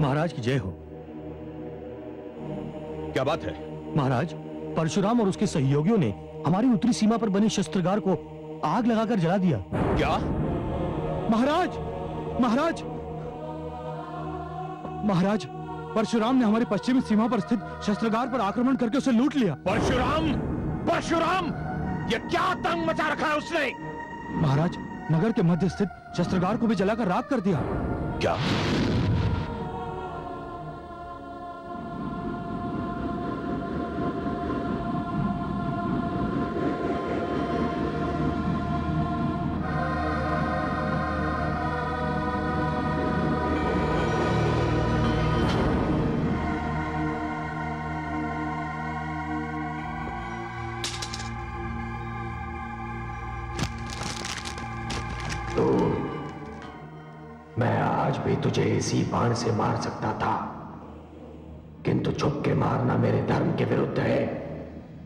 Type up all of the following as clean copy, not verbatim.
महाराज की जय हो। क्या बात है? महाराज, परशुराम और उसके सहयोगियों ने हमारी उत्तरी सीमा पर बने शस्त्रागार को आग लगाकर जला दिया। क्या? महाराज, महाराज, महाराज, परशुराम ने हमारी पश्चिमी सीमा पर स्थित शस्त्रागार पर आक्रमण करके उसे लूट लिया। परशुराम? परशुराम? ये क्या आतंक मचा रखा है उसने? महाराज, नगर के मध्य स्थित शस्त्रागार को भी जलाकर राख कर दिया। क्या? मैं आज भी तुझे इसी बाण से मार सकता था, किंतु छुप के मारना मेरे धर्म के विरुद्ध है।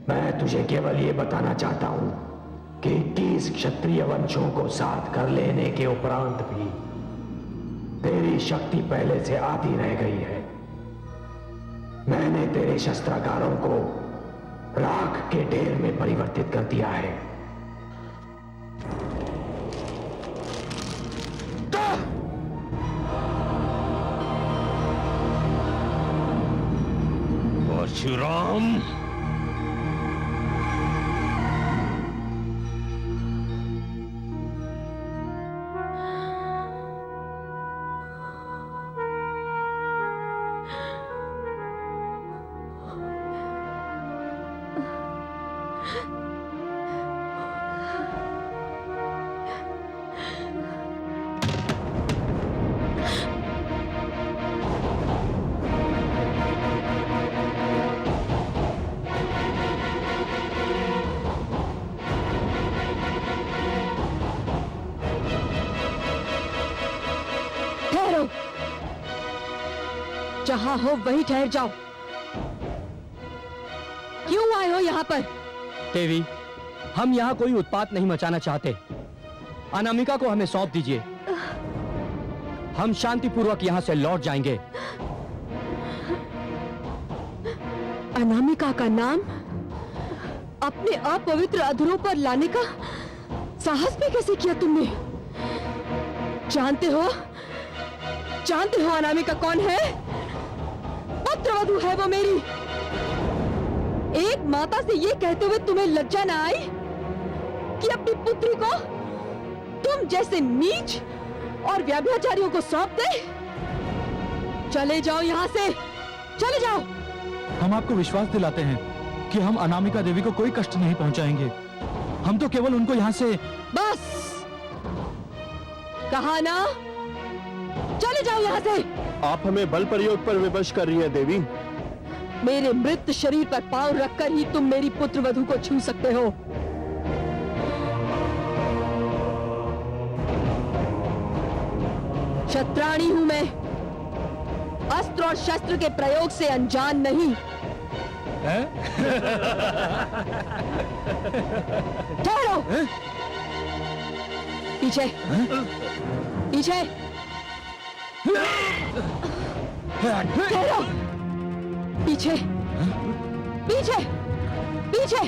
मैं तुझे केवल ये बताना चाहता हूं कि 21 क्षत्रिय वंशों को साथ कर लेने के उपरांत भी तेरी शक्ति पहले से आधी रह गई है। मैंने तेरे शस्त्रागारों को राख के ढेर में परिवर्तित कर दिया है। परशुराम, जहां हो वहीं ठहर जाओ। क्यों आए हो यहाँ पर? देवी, हम यहाँ कोई उत्पात नहीं मचाना चाहते। अनामिका को हमें सौंप दीजिए। हम शांतिपूर्वक यहाँ से लौट जाएंगे। अनामिका का नाम अपने अपवित्र अधरों पर लाने का साहस भी कैसे किया तुमने? जानते हो अनामिका कौन है? पुत्रवधू है वो मेरी। एक माता से ये कहते हुए तुम्हें लज्जा ना आई कि अपनी पुत्री को तुम जैसे नीच और व्यभिचारियों को सौंप दे? चले जाओ यहाँ से, चले जाओ। हम आपको विश्वास दिलाते हैं कि हम अनामिका देवी को कोई कष्ट नहीं पहुंचाएंगे। हम तो केवल उनको यहाँ से... बस कहा ना, चले जाओ यहाँ से। आप हमें बल प्रयोग पर विवश कर रही है देवी। मेरे मृत शरीर पर पांव रखकर ही तुम मेरी पुत्रवधू को छू सकते हो। शत्राणी हूं मैं, अस्त्र और शस्त्र के प्रयोग से अनजान नहीं। ठहरो, पीछे पीछे ठहरो, पीछे पीछे पीछे।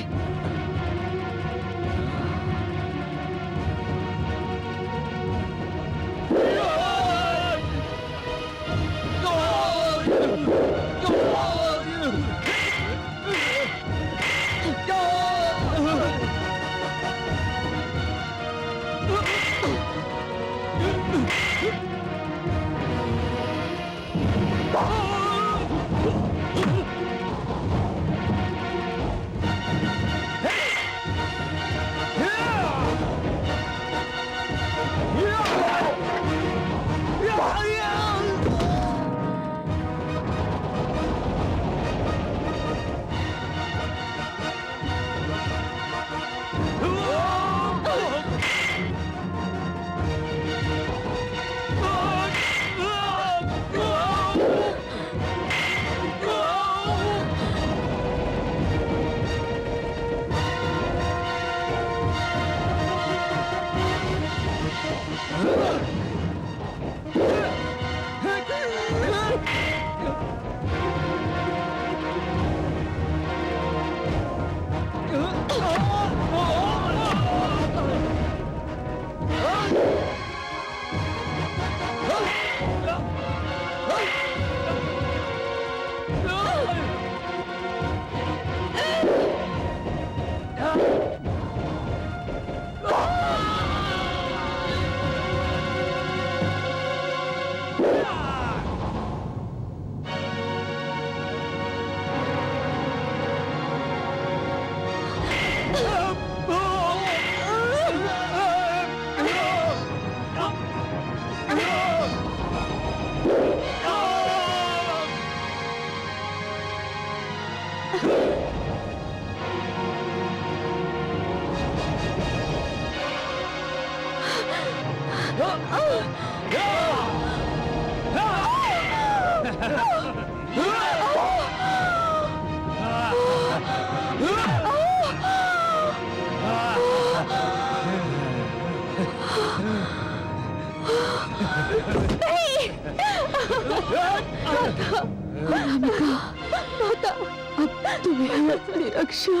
माता, अब तुम्हें अपनी रक्षा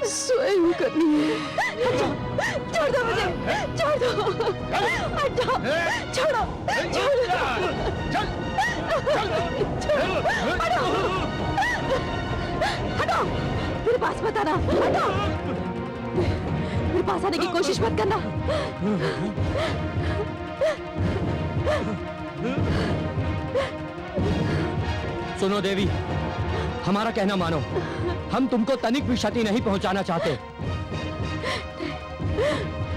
स्वयं करनी है। छोड़ दो मुझे, छोड़ दो, हटाओ, छोड़ो, छोड़ो, हटाओ, मेरे पास मत आना, हटाओ, मेरे पास आने की कोशिश मत करना। सुनो देवी, हमारा कहना मानो, हम तुमको तनिक भी क्षति नहीं पहुंचाना चाहते।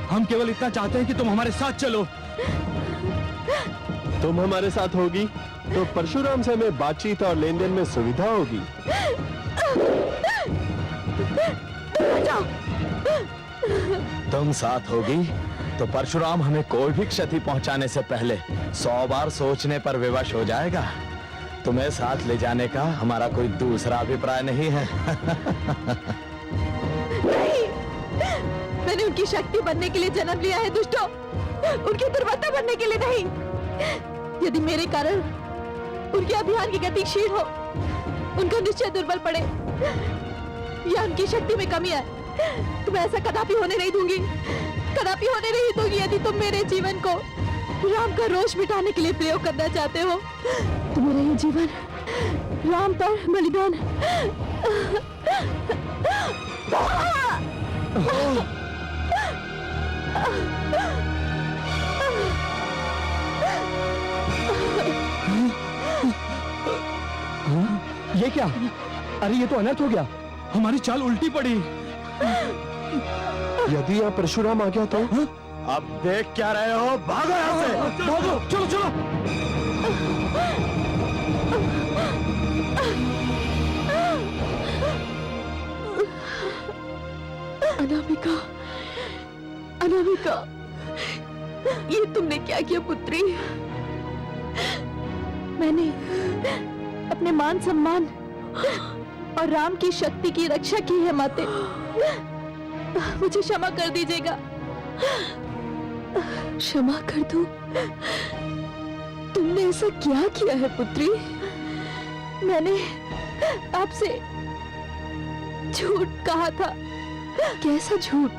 हम केवल इतना चाहते हैं कि तुम हमारे साथ चलो। तुम हमारे साथ होगी तो परशुराम से हमें बातचीत और लेन देन में सुविधा होगी। तुम साथ होगी तो परशुराम हमें कोई भी क्षति पहुंचाने से पहले 100 बार सोचने पर विवश हो जाएगा। तुम्हें साथ ले जाने का हमारा कोई दूसरा अभिप्राय नहीं है। नहीं, मैंने उनकी शक्ति बनने के लिए जन्म लिया है दुष्टों, उनकी दुर्बलता बनने के लिए नहीं। यदि मेरे कारण उनके अभियान की गति क्षीण हो, उनका निश्चय दुर्बल पड़े या उनकी शक्ति में कमी है, तो मैं ऐसा कदापि होने नहीं दूंगी, कदापि होने नहीं दूंगी। यदि तुम मेरे जीवन को राम का रोष मिटाने के लिए प्रयोग करना चाहते हो, तो मेरा ये जीवन राम पर बलिदान। ये क्या? अरे ये तो अनर्थ हो गया, हमारी चाल उल्टी पड़ी। यदि यहाँ परशुराम आ गया तो? अब देख क्या रहे हो, भागो यहाँ से, भागो, चलो चलो। अनामिका, अनामिका, ये तुमने क्या किया पुत्री? मैंने अपने मान सम्मान और राम की शक्ति की रक्षा की है माते, मुझे क्षमा कर दीजिएगा। क्षमा कर दूं? तुमने ऐसा क्या किया है पुत्री? मैंने आपसे झूठ कहा था। कैसा झूठ?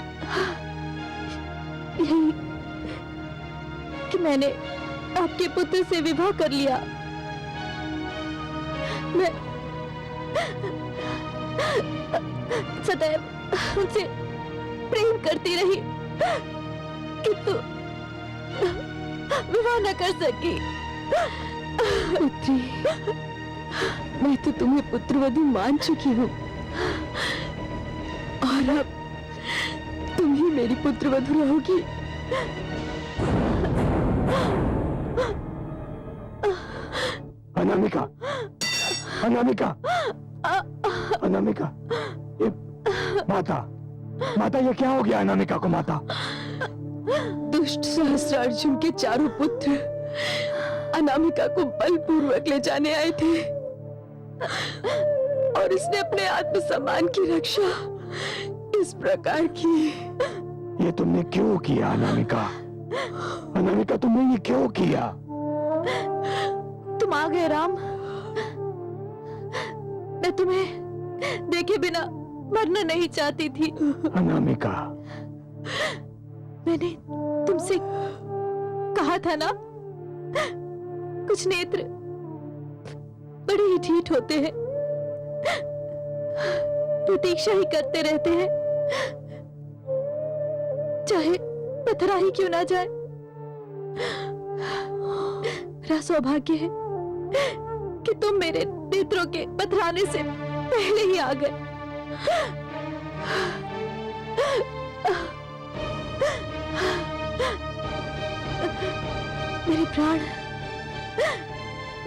यही कि मैंने आपके पुत्र से विवाह कर लिया। मैं सदैव उनसे प्रेम करती रही, किंतु विवाह न कर सकी। पुत्री, मैं तो तुम्हें पुत्रवधू मान चुकी हूँ और अब तुम ही मेरी पुत्रवधू रहोगी। अनामिका, अनामिका, अनामिका, ये माता, माता ये क्या हो गया अनामिका को? माता, दुष्ट सहस्त्रार्जुन के चारों पुत्र अनामिका को बलपूर्वक ले जाने आए थे और इसने अपने आत्मसम्मान की रक्षा इस प्रकार की। ये तुमने क्यों किया अनामिका? अनामिका, तुमने ये क्यों किया? तुम आ गए राम, मैं तुम्हें देखे बिना मरना नहीं चाहती थी। अनामिका, मैंने तुमसे कहा था ना, कुछ नेत्र बड़े ही ढीठ होते हैं, प्रतीक्षा ही करते रहते हैं, चाहे पथरा ही क्यों ना जाए। मेरा सौभाग्य है कि तुम मेरे नेत्रों के पथराने से पहले ही आ गए। मेरे प्राण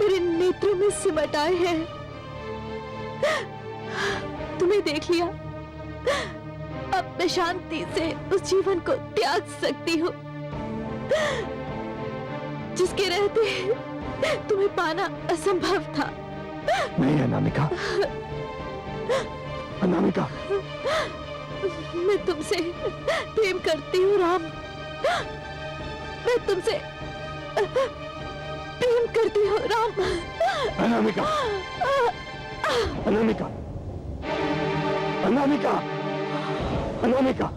मेरे नेत्रों में सिमट आए हैं। तुम्हें देख लिया, अब मैं शांति से उस जीवन को त्याग सकती हूँ जिसके रहते तुम्हें पाना असंभव था। नहीं अनामिका, अनामिका, मैं तुमसे प्रेम करती हूँ राम, मैं तुमसे प्रेम करती हूँ राम। अनामिका, अनामिका, अनामिका, अनामिका,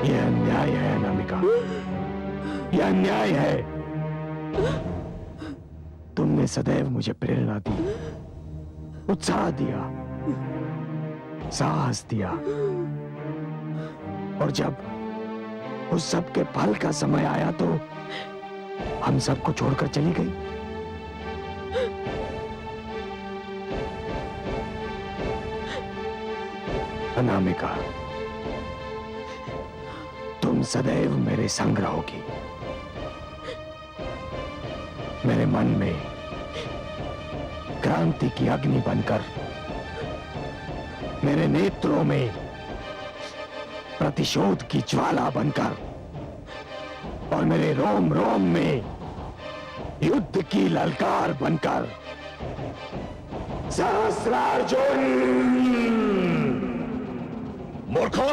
यह अन्याय है अनामिका, यह अन्याय है। तुमने सदैव मुझे प्रेरणा दी, उत्साह दिया, साहस दिया, और जब उस सब के फल का समय आया तो हम सबको छोड़कर चली गई। अनामिका, तुम सदैव मेरे संग रहोगी, मेरे मन में क्रांति की अग्नि बनकर, मेरे नेत्रों में प्रतिशोध की ज्वाला बनकर, और मेरे रोम रोम में युद्ध की ललकार बनकर। सहस्रार्जुन! मूर्खो,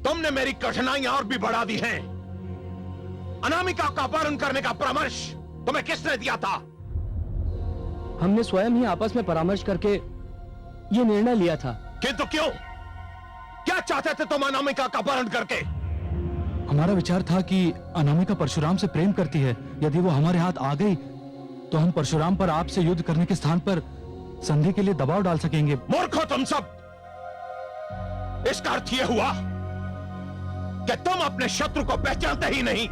तुमने मेरी कठिनाइयां और भी बढ़ा दी हैं। अनामिका का अपहरण करने का परामर्श तुम्हें किसने दिया था? हमने स्वयं ही आपस में परामर्श करके ये निर्णय लिया था। किंतु क्यों? क्या चाहते थे तुम अनामिका का अपहरण करके? हमारा विचार था कि अनामिका परशुराम से प्रेम करती है। यदि वो हमारे हाथ आ गई तो हम परशुराम पर आपसे युद्ध करने के स्थान पर संधि के लिए दबाव डाल सकेंगे। मूर्खो तुम सब! इसका अर्थ यह हुआ कि तुम अपने शत्रु को पहचानते ही नहीं।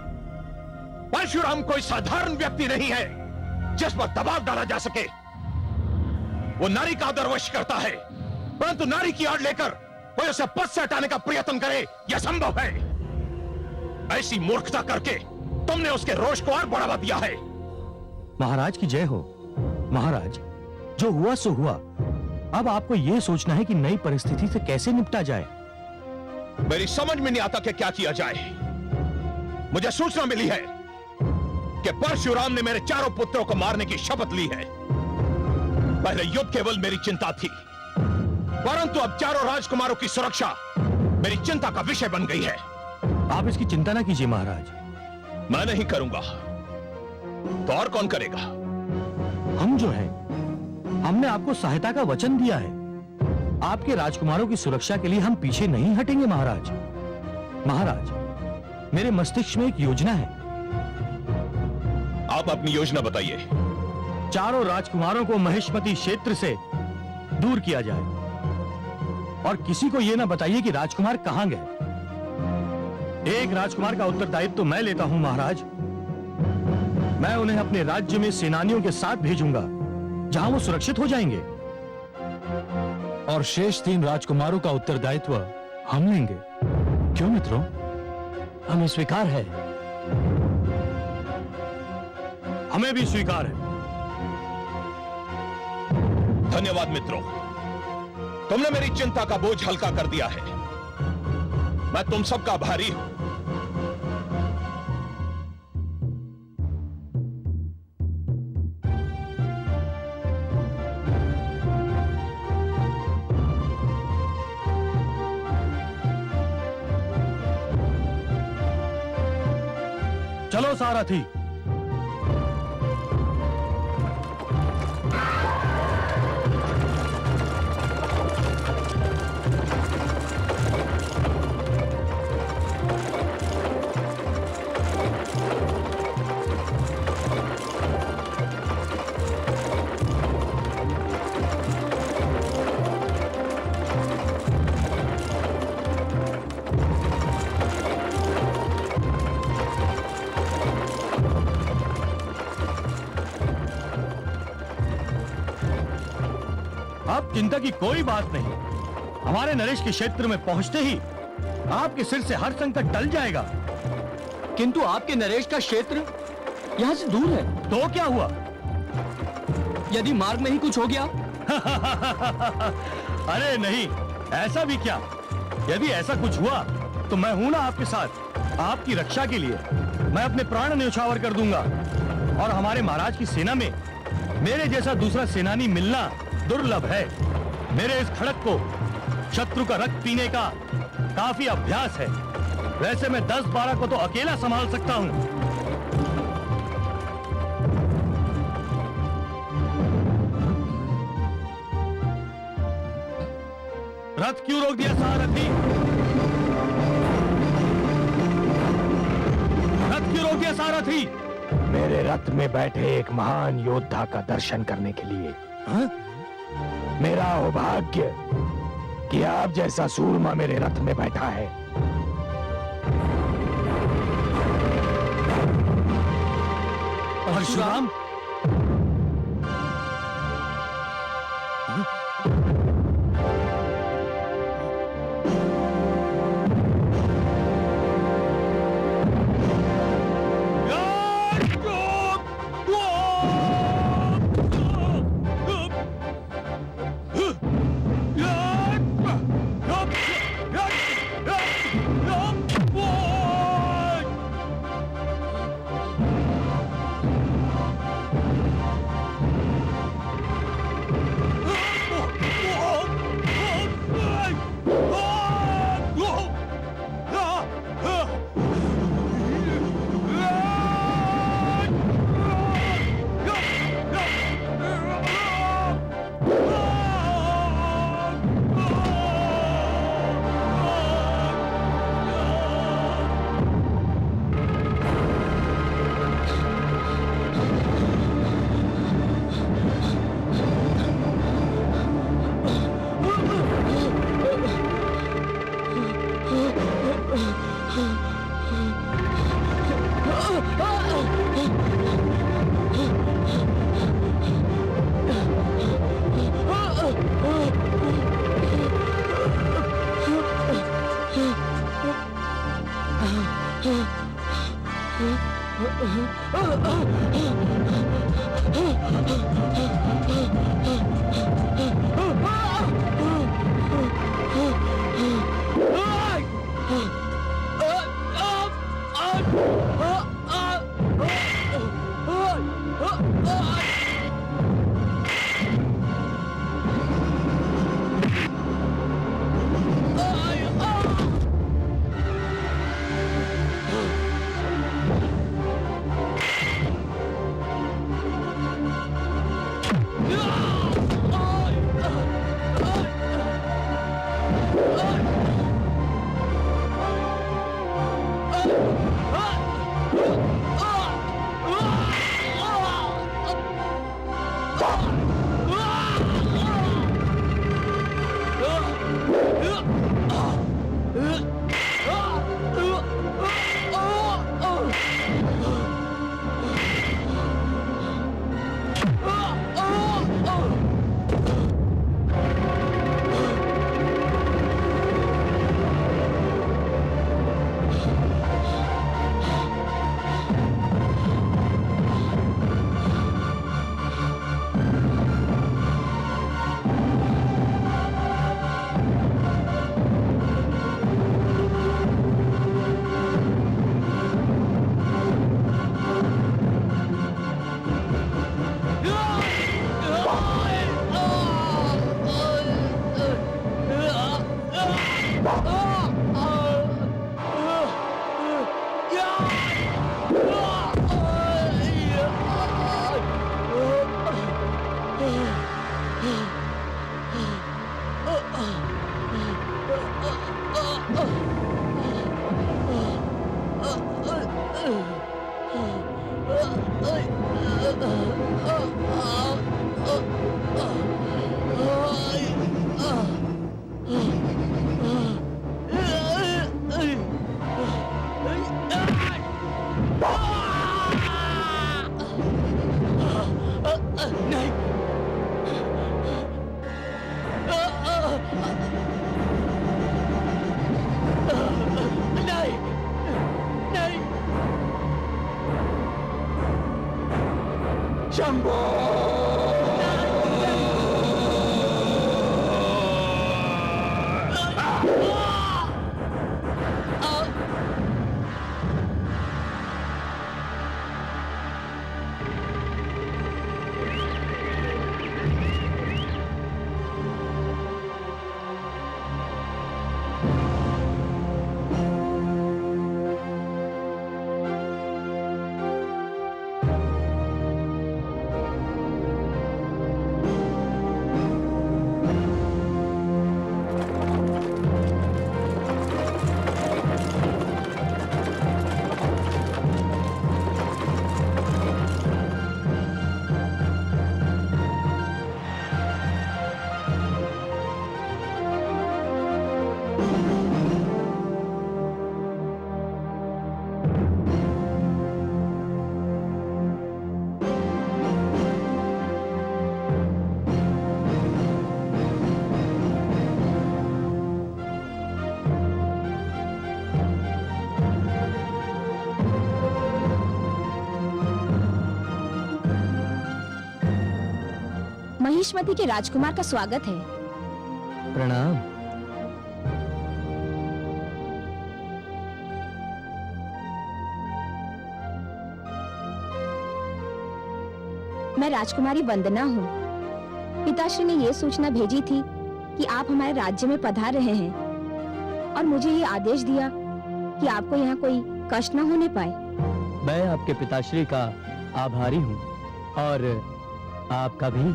परशुराम कोई साधारण व्यक्ति नहीं है जिस पर दबाव डाला जा सके। वो नारी का आदरवश करता है, परंतु नारी की आड़ लेकर कोई उसे पद से हटाने का प्रयत्न करे, यह संभव है। ऐसी मूर्खता करके तुमने उसके रोष को और बढ़ावा दिया है। महाराज की जय हो। महाराज, जो हुआ सो हुआ। अब आपको यह सोचना है कि नई परिस्थिति से कैसे निपटा जाए। मेरी समझ में नहीं आता कि क्या किया जाए। मुझे सूचना मिली है कि परशुराम ने मेरे चारों पुत्रों को मारने की शपथ ली है। पहले युद्ध केवल मेरी चिंता थी, परंतु अब चारों राजकुमारों की सुरक्षा मेरी चिंता का विषय बन गई है। आप इसकी चिंता ना कीजिए महाराज। मैं नहीं करूंगा तो और कौन करेगा? हम जो हैं, हमने आपको सहायता का वचन दिया है। आपके राजकुमारों की सुरक्षा के लिए हम पीछे नहीं हटेंगे महाराज। महाराज, मेरे मस्तिष्क में एक योजना है। आप अपनी योजना बताइए। चारों राजकुमारों को महेशमती क्षेत्र से दूर किया जाए और किसी को यह ना बताइए कि राजकुमार कहां गए। एक राजकुमार का उत्तरदायित्व तो मैं लेता हूं महाराज। मैं उन्हें अपने राज्य में सेनानियों के साथ भेजूंगा जहां वो सुरक्षित हो जाएंगे, और शेष 3 राजकुमारों का उत्तरदायित्व हम लेंगे। क्यों मित्रों? हमें स्वीकार है। हमें भी स्वीकार है। धन्यवाद मित्रों, तुमने मेरी चिंता का बोझ हल्का कर दिया है। मैं तुम सबका आभारी हूं। चलो सारथी। अब चिंता की कोई बात नहीं। हमारे नरेश के क्षेत्र में पहुंचते ही आपके सिर से हर संकट टल जाएगा। किंतु आपके नरेश का क्षेत्र यहां से दूर है। तो क्या हुआ? यदि मार्ग में ही कुछ हो गया? अरे नहीं, ऐसा भी क्या। यदि ऐसा कुछ हुआ तो मैं हूं ना आपके साथ। आपकी रक्षा के लिए मैं अपने प्राण न्यौछावर कर दूंगा। और हमारे महाराज की सेना में मेरे जैसा दूसरा सेनानी मिलना दुर्लभ है। मेरे इस खड़क को शत्रु का रक्त पीने का काफी अभ्यास है। वैसे मैं 10-12 को तो अकेला संभाल सकता हूं। रथ क्यों रोक दिया सारथी? रथ क्यों रोक दिया सारथी? मेरे रथ में बैठे एक महान योद्धा का दर्शन करने के लिए। मेरा सौभाग्य कि आप जैसा सूरमा मेरे रथ में बैठा है। परशुराम, शंभो! महिष्मति के राजकुमार का स्वागत है। प्रणाम। मैं राजकुमारी वंदना हूँ। पिताश्री ने ये सूचना भेजी थी कि आप हमारे राज्य में पधार रहे हैं और मुझे ये आदेश दिया कि आपको यहाँ कोई कष्ट न होने पाए। मैं आपके पिताश्री का आभारी हूँ और आपका भी।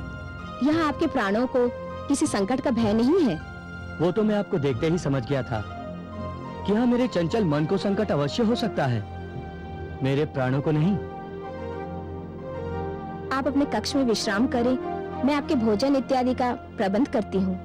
यहाँ आपके प्राणों को किसी संकट का भय नहीं है। वो तो मैं आपको देखते ही समझ गया था कि हाँ, मेरे चंचल मन को संकट अवश्य हो सकता है, मेरे प्राणों को नहीं। आप अपने कक्ष में विश्राम करें, मैं आपके भोजन इत्यादि का प्रबंध करती हूँ।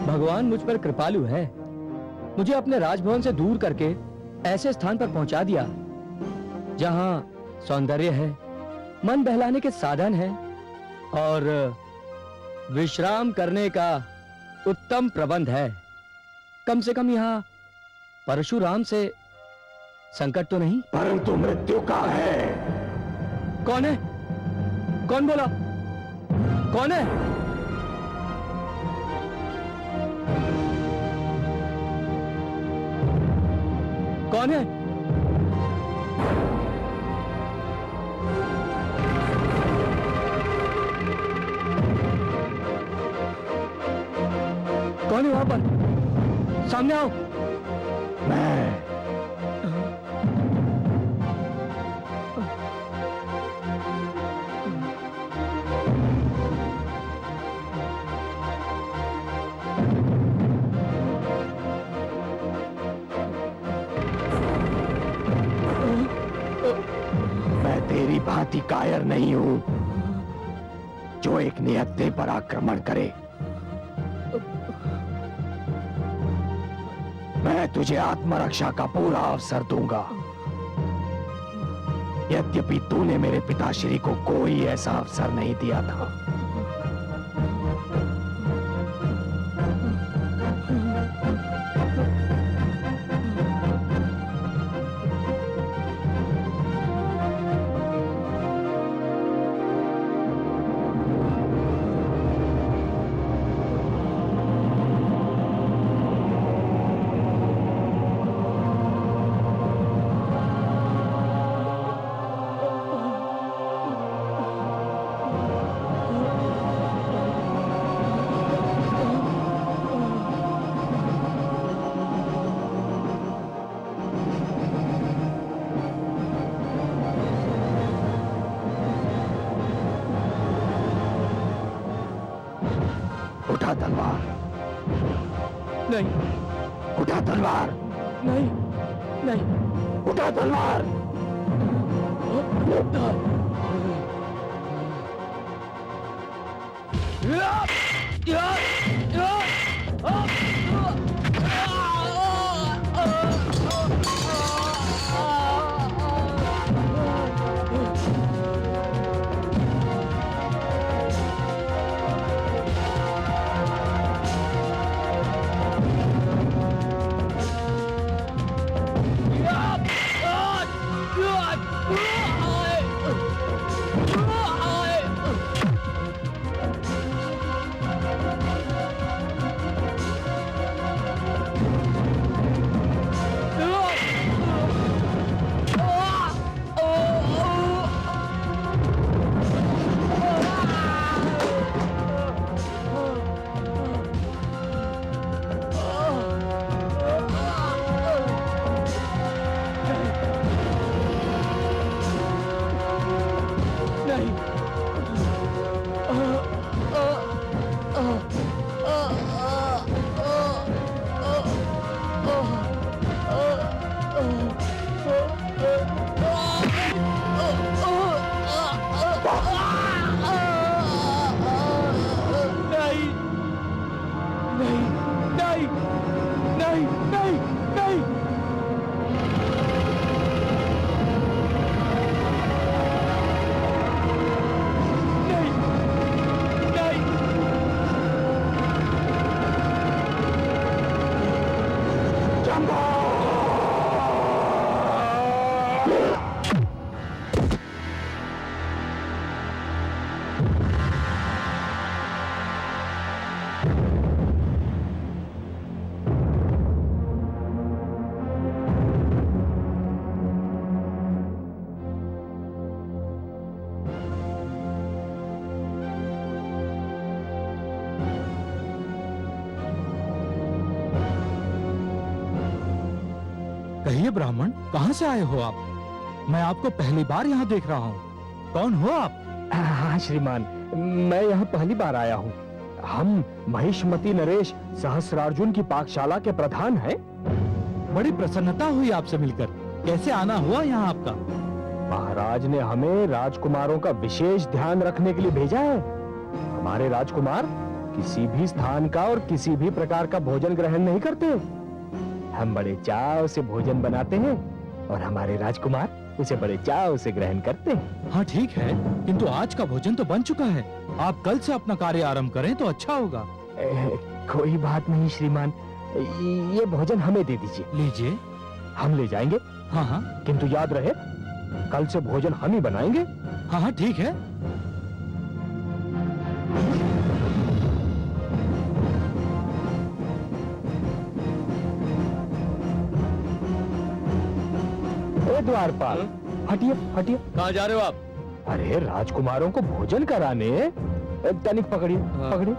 भगवान मुझ पर कृपालु है। मुझे अपने राजभवन से दूर करके ऐसे स्थान पर पहुंचा दिया जहां सौंदर्य है, मन बहलाने के साधन है और विश्राम करने का उत्तम प्रबंध है। कम से कम यहाँ परशुराम से संकट तो नहीं। परंतु मृत्यु का है। कौन है? कौन बोला? कौन है? कौन है? कौन है वहां पर? सामने आओ। मैं तेरी भांति कायर नहीं हूं जो एक निहत्थे पर आक्रमण करे। मैं तुझे आत्मरक्षा का पूरा अवसर दूंगा। यद्यपि तूने मेरे पिताश्री को कोई ऐसा अवसर नहीं दिया था। उठा तलवार। नहीं। उठा तलवार। नहीं। नहीं। उठा तलवार। कहिए ब्राह्मण, कहाँ से आए हो आप? मैं आपको पहली बार यहाँ देख रहा हूँ। कौन हो आप? हाँ श्रीमान, मैं यहाँ पहली बार आया हूँ। हम महिष्मती नरेश सहस्रार्जुन की पाकशाला के प्रधान हैं। बड़ी प्रसन्नता हुई आपसे मिलकर। कैसे आना हुआ यहाँ आपका? महाराज ने हमें राजकुमारों का विशेष ध्यान रखने के लिए भेजा है। हमारे राजकुमार किसी भी स्थान का और किसी भी प्रकार का भोजन ग्रहण नहीं करते। हम बड़े चाव से भोजन बनाते हैं और हमारे राजकुमार उसे बड़े चाव से ग्रहण करते हैं। हाँ ठीक है, किंतु आज का भोजन तो बन चुका है। आप कल से अपना कार्य आरंभ करें तो अच्छा होगा। कोई बात नहीं श्रीमान, ये भोजन हमें दे दीजिए। लीजिए। हम ले जाएंगे। हाँ हाँ, किंतु याद रहे, कल से भोजन हम ही बनाएंगे। हाँ हाँ ठीक है। द्वारपाल, हटिए हटिए। कहाँ जा रहे हो आप? अरे राजकुमारों को भोजन कराने। तनिक पकड़िए, पकड़िए,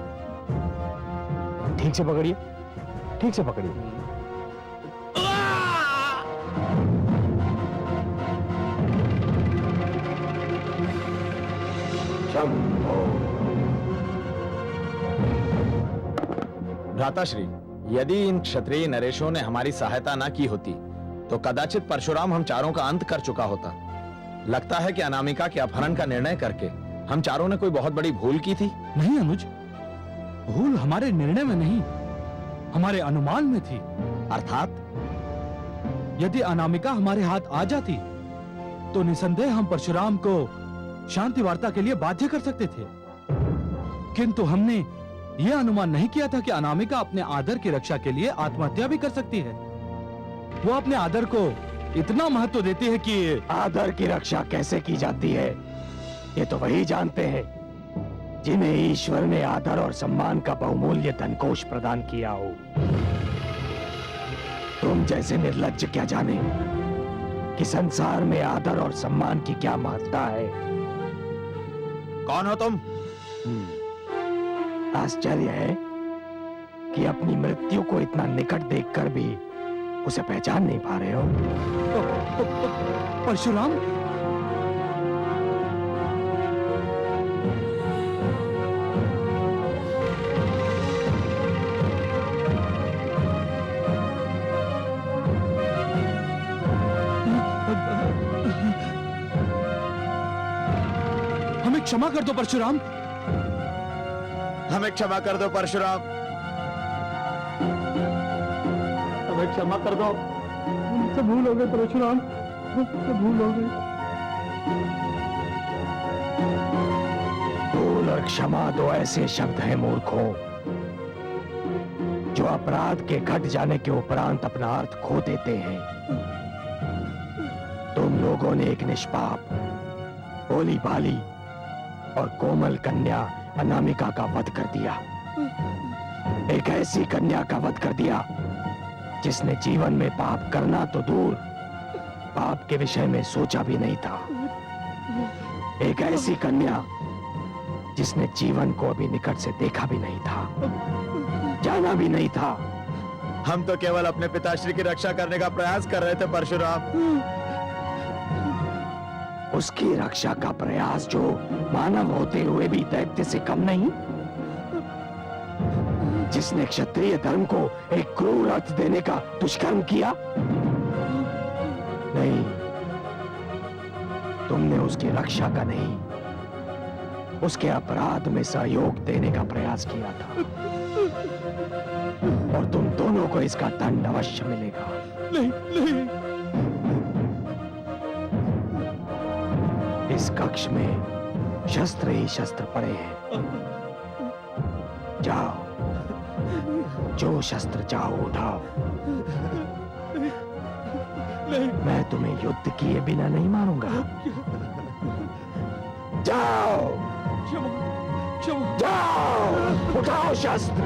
ठीक से पकड़िए, ठीक से पकड़िए। भ्राताश्री, यदि इन क्षत्रिय नरेशों ने हमारी सहायता न की होती तो कदाचित परशुराम हम चारों का अंत कर चुका होता। लगता है कि अनामिका के अपहरण का निर्णय करके हम चारों ने कोई बहुत बड़ी भूल की थी। नहीं अनुज, भूल हमारे निर्णय में नहीं, हमारे अनुमान में थी। अर्थात? यदि अनामिका हमारे हाथ आ जाती तो निसंदेह हम परशुराम को शांति वार्ता के लिए बाध्य कर सकते थे। किंतु हमने यह अनुमान नहीं किया था कि अनामिका अपने आदर की रक्षा के लिए आत्महत्या भी कर सकती है। वो अपने आदर को इतना महत्व देती है कि आदर की रक्षा कैसे की जाती है ये तो वही जानते हैं जिन्हें ईश्वर ने आदर और सम्मान का बहुमूल्य धनकोष प्रदान किया हो। तुम जैसे निर्लज्ज क्या जाने कि संसार में आदर और सम्मान की क्या महत्ता है। कौन हो तुम? आश्चर्य है कि अपनी मृत्यु को इतना निकट देखकर भी उसे पहचान नहीं पा रहे हो। परशुराम, हमें क्षमा कर दो परशुराम। हमें क्षमा कर दो परशुराम। हमें क्षमा कर दो। हमसे भूल हो गई परशुराम, हमसे भूल हो गई। भूल और क्षमा दो ऐसे शब्द हैं मूर्खों जो अपराध के घट जाने के उपरांत अपना अर्थ खो देते हैं। तुम लोगों ने एक निष्पाप, भोली भाली और कोमल कन्या अनामिका का वध कर दिया। एक ऐसी कन्या का वध कर दिया जिसने जीवन में पाप करना तो दूर, पाप के विषय में सोचा भी नहीं था। एक ऐसी कन्या जिसने जीवन को अभी निकट से देखा भी नहीं था, जाना भी नहीं था। हम तो केवल अपने पिताश्री की रक्षा करने का प्रयास कर रहे थे परशुराम। उसकी रक्षा का प्रयास जो मानव होते हुए भी दैत्य से कम नहीं, जिसने क्षत्रिय धर्म को एक क्रूर अर्थ देने का दुष्कर्म किया। नहीं, तुमने उसकी रक्षा का नहीं, उसके अपराध में सहयोग देने का प्रयास किया था। और तुम दोनों को इसका दंड अवश्य मिलेगा। नहीं नहीं, इस कक्ष में शस्त्र ही शस्त्र पड़े हैं। जाओ, जो शस्त्र चाहो उठाओ। मैं तुम्हें युद्ध किए बिना नहीं मारूंगा। जाओ, जाओ, उठाओ शस्त्र।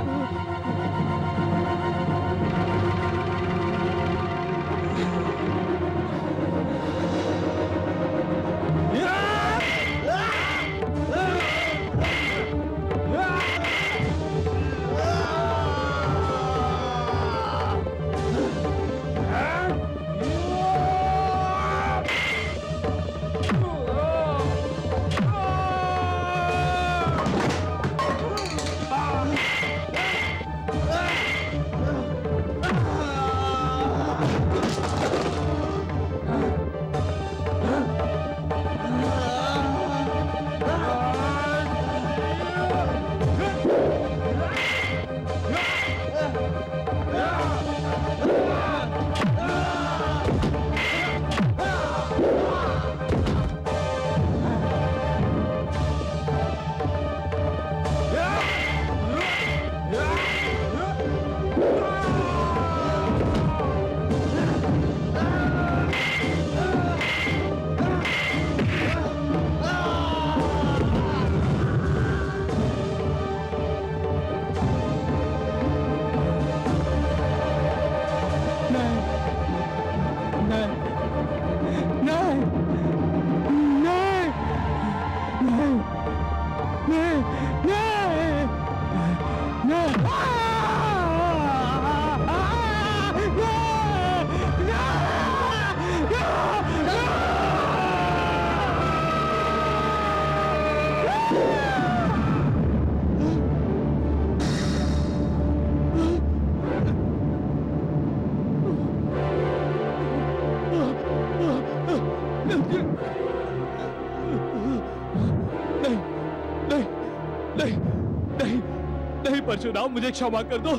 नहीं परशुराम, मुझे क्षमा कर दो,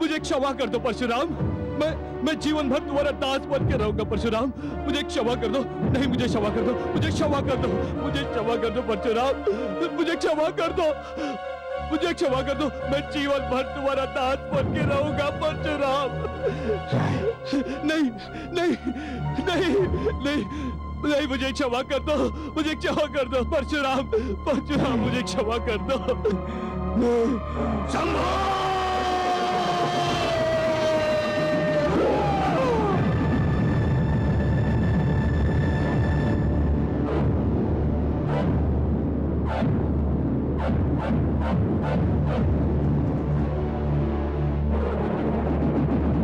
मुझे क्षमा कर दो परशुराम। मैं जीवन भर तुम्हारा दास बन के रहूंगा परशुराम, मुझे क्षमा कर दो। नहीं, मुझे क्षमा कर दो, मुझे क्षमा कर दो, मुझे क्षमा कर दो परशुराम, मुझे क्षमा कर दो, मुझे क्षमा कर दो। मैं जीवन भर तुम्हारा दास बन के रहूंगा परशुराम। नहीं नहीं नहीं नहीं नहीं, मुझे क्षमा कर दो, मुझे क्षमा कर दो परशुराम, परशुराम मुझे क्षमा कर दो। शंभो!